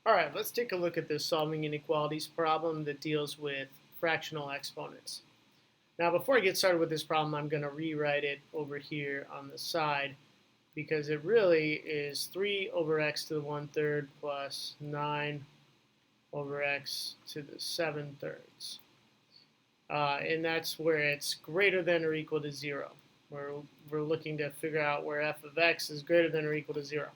All right, let's take a look at this solving inequalities problem that deals with fractional exponents. Now, before I get started with this problem, I'm going to rewrite it over here on the side because it really is 3 over x to the 1/3 plus 9 over x to the 7/3. And that's where it's greater than or equal to 0. We're looking to figure out where f of x is greater than or equal to 0.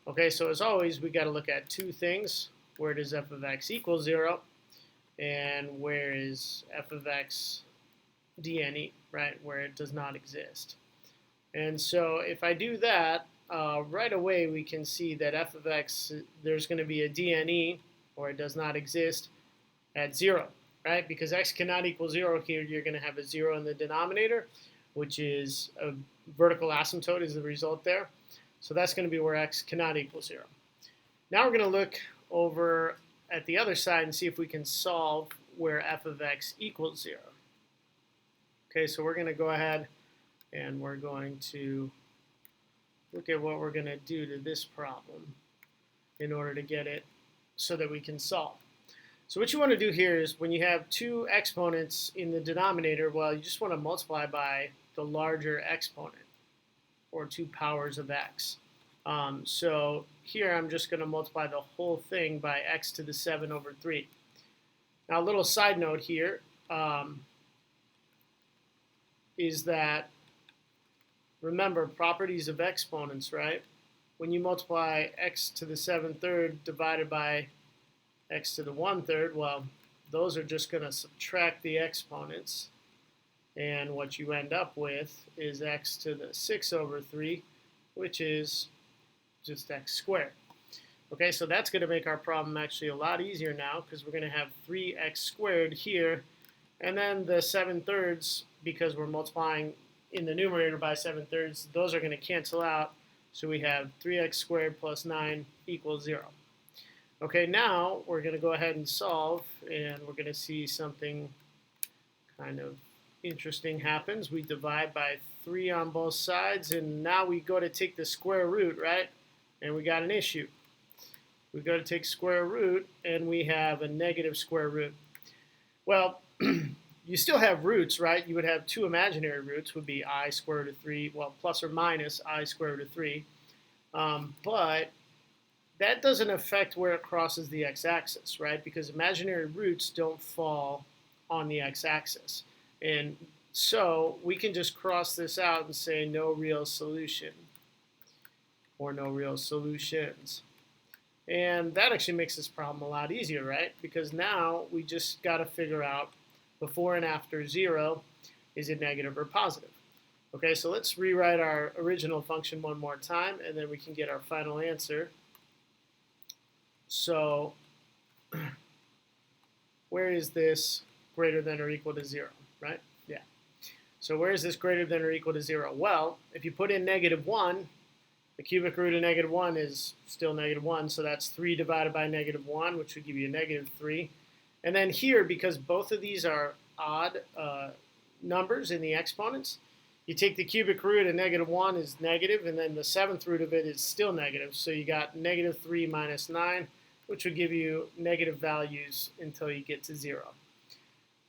Okay, so as always, we got to look at two things. Where does f of x equal 0? And where is f of x dne, right, where it does not exist. And so if I do that, right away we can see that f of x, there's going to be a dne, or it does not exist, at 0, right? Because x cannot equal 0 here, you're going to have a 0 in the denominator, which is a vertical asymptote is the result there. So that's going to be where x cannot equal 0. Now we're going to look over at the other side and see if we can solve where f of x equals 0. Okay, so we're going to go ahead and we're going to look at what we're going to do to this problem in order to get it so that we can solve. So what you want to do here is when you have two exponents in the denominator, well, you just want to multiply by the larger exponent, or 2 powers of x. So here I'm just going to multiply the whole thing by x to the 7 over 3. Now a little side note here is that, remember, properties of exponents, right? When you multiply x to the 7/3 divided by x to the 1/3, well, those are just going to subtract the exponents. And what you end up with is x to the 6 over 3, which is just x squared. Okay, so that's going to make our problem actually a lot easier now because we're going to have 3x squared here. And then the 7/3, because we're multiplying in the numerator by 7/3, those are going to cancel out. So we have 3x squared plus 9 equals 0. Okay, now we're going to go ahead and solve, and we're going to see something kind of interesting happens. We divide by 3 on both sides, and now we go to take the square root, right? And we got an issue. We go to take square root, and we have a negative square root. Well, you still have roots, right? You would have 2 imaginary roots, would be I square root of 3, well, plus or minus I square root of 3. But that doesn't affect where it crosses the x-axis, right? Because imaginary roots don't fall on the x-axis. And so we can just cross this out and say no real solution, or no real solutions. And that actually makes this problem a lot easier, right? Because now we just got to figure out before and after 0, is it negative or positive? Okay, so let's rewrite our original function one more time, and then we can get our final answer. So where is this greater than or equal to 0, right? Yeah. So where is this greater than or equal to 0? Well, if you put in -1, the cubic root of -1 is still -1, so that's 3 divided by -1, which would give you a -3. And then here, because both of these are odd numbers in the exponents, you take the cubic root of -1 is negative, and then the 7th root of it is still negative. So you got -3 minus 9, which would give you negative values until you get to 0.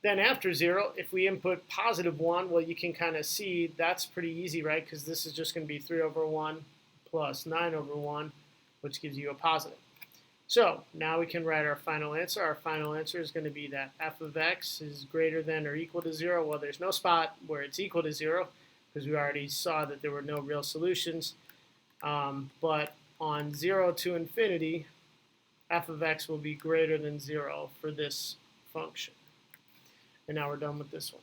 Then after 0, if we input +1, well, you can kind of see that's pretty easy, right? Because this is just going to be 3 over 1 plus 9 over 1, which gives you a positive. So now we can write our final answer. Our final answer is going to be that f of x is greater than or equal to 0. Well, there's no spot where it's equal to 0 because we already saw that there were no real solutions. But on 0 to infinity, f of x will be greater than 0 for this function. And now we're done with this one.